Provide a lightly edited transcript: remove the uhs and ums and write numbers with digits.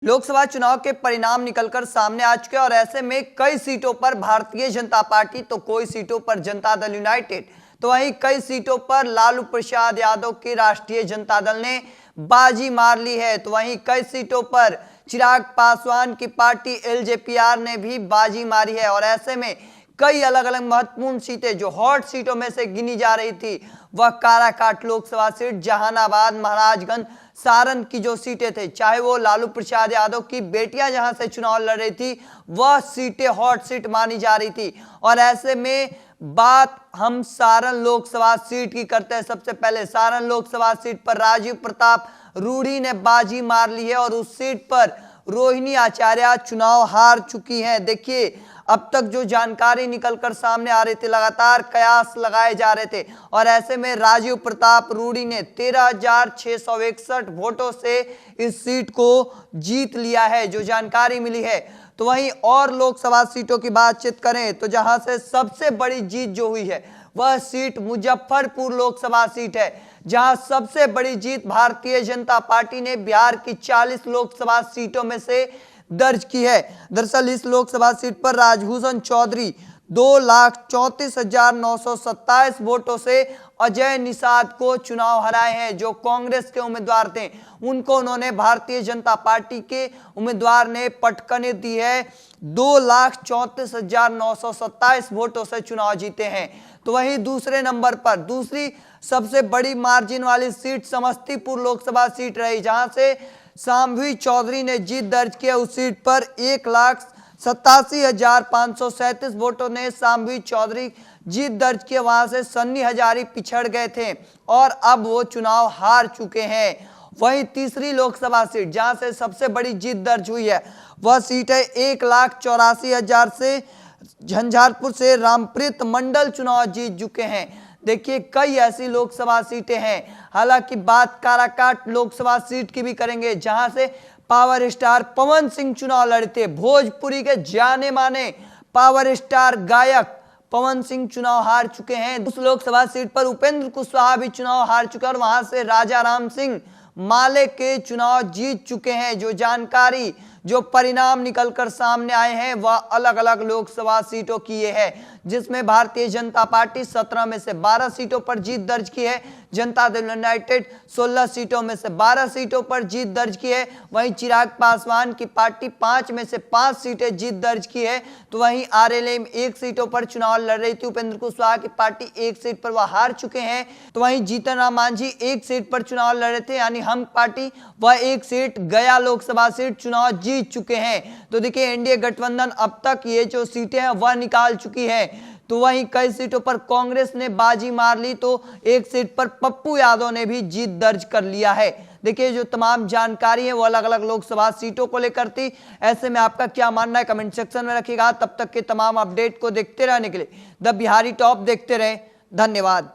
लोकसभा चुनाव के परिणाम निकलकर सामने आ चुके हैं और ऐसे में कई सीटों पर भारतीय जनता पार्टी तो कोई सीटों पर जनता दल यूनाइटेड तो वहीं कई सीटों पर लालू प्रसाद यादव की राष्ट्रीय जनता दल ने बाजी मार ली है। तो वहीं कई सीटों पर चिराग पासवान की पार्टी एलजेपीआर ने भी बाजी मारी है और ऐसे में कई अलग अलग महत्वपूर्ण सीटें जो हॉट सीटों में से गिनी जा रही थी वह काराकाट लोकसभा सीट, जहानाबाद, महाराजगंज, सारण की जो सीटें थे, चाहे वो लालू प्रसाद यादव की बेटियां जहां से चुनाव लड़ रही थी वह सीटें हॉट सीट मानी जा रही थी। और ऐसे में बात हम सारण लोकसभा सीट की करते हैं। सबसे पहले सारण लोकसभा सीट पर राजीव प्रताप रूढ़ी ने बाजी मार ली है और उस सीट पर रोहिणी आचार्य चुनाव हार चुकी हैं। देखिए, अब तक जो जानकारी निकलकर सामने आ रही थी, लगातार कयास लगाए जा रहे थे और ऐसे में राजीव प्रताप रूढ़ी ने 13,661 वोटों से इस सीट को जीत लिया है, जो जानकारी मिली है। तो वहीं और लोकसभा सीटों की बातचीत करें तो जहां से सबसे बड़ी जीत जो हुई है वह सीट मुजफ्फरपुर लोकसभा सीट है, जहां सबसे बड़ी जीत भारतीय जनता पार्टी ने बिहार की 40 लोकसभा सीटों में से दर्ज की है। दरअसल इस लोकसभा सीट पर राजभूषण चौधरी 2,34,927 वोटों से अजय निषाद को चुनाव हराए हैं, जो कांग्रेस के उम्मीदवार थे। उनको उन्होंने भारतीय जनता पार्टी के उम्मीदवार ने पटकने दी है। 2,34,927 वोटों से चुनाव जीते हैं। तो वहीं दूसरे नंबर पर दूसरी सबसे बड़ी मार्जिन वाली सीट समस्तीपुर लोकसभा सीट रही, जहां से शाम्भवी चौधरी ने जीत दर्ज किया। उस सीट पर 1,87,537 वोटों ने शाम्भवी चौधरी जीत दर्ज किया। वहां से सन्नी हजारी पिछड़ गए थे और अब वो चुनाव हार चुके हैं। वहीं तीसरी लोकसभा सीट जहां से सबसे बड़ी जीत दर्ज हुई है वह सीट है 1,84,000 से झंझारपुर से रामप्रीत मंडल चुनाव जीत चुके हैं। देखिए, कई ऐसी लोकसभा सीटें हैं। हालांकि बात काराकाट लोकसभा सीट की भी करेंगे, जहां से पावर स्टार पवन सिंह चुनाव लड़ते। भोजपुरी के जाने माने पावर स्टार गायक पवन सिंह चुनाव हार चुके हैं। उस लोकसभा सीट पर उपेंद्र कुशवाहा भी चुनाव हार चुके हैं और वहां से राजा राम सिंह माले के चुनाव जीत चुके हैं। जो जानकारी, जो परिणाम निकलकर सामने आए हैं वह अलग अलग लोकसभा सीटों की ये है, जिसमें भारतीय जनता पार्टी 17 में से 12 सीटों पर जीत दर्ज की है। जनता दल यूनाइटेड 16 सीटों में से 12 सीटों पर जीत दर्ज की है। वहीं चिराग पासवान की पार्टी 5 में से 5 सीटें जीत दर्ज की है। तो वहीं आरएलएम 1 सीटों पर चुनाव लड़ रही थी। उपेंद्र कुशवाहा की पार्टी 1 सीट पर वह हार चुके हैं। तो वहीं जीतन राम मांझी 1 सीट पर चुनाव लड़ रहे थे, यानी हम पार्टी वह 1 सीट गया लोकसभा सीट चुनाव जीत चुके हैं। तो देखिए, एनडीए गठबंधन अब तक ये जो सीटें हैं वह निकाल चुकी है। तो वहीं कई सीटों पर कांग्रेस ने बाजी मार ली, तो 1 सीट पर पप्पू यादव ने भी जीत दर्ज कर लिया है। देखिए, जो तमाम जानकारी है वो अलग अलग लोकसभा सीटों को लेकर थी। ऐसे में आपका क्या मानना है कमेंट सेक्शन में रखिएगा। तब तक के तमाम अपडेट को देखते रहने के लिए द बिहारी टॉप देखते रहें। धन्यवाद।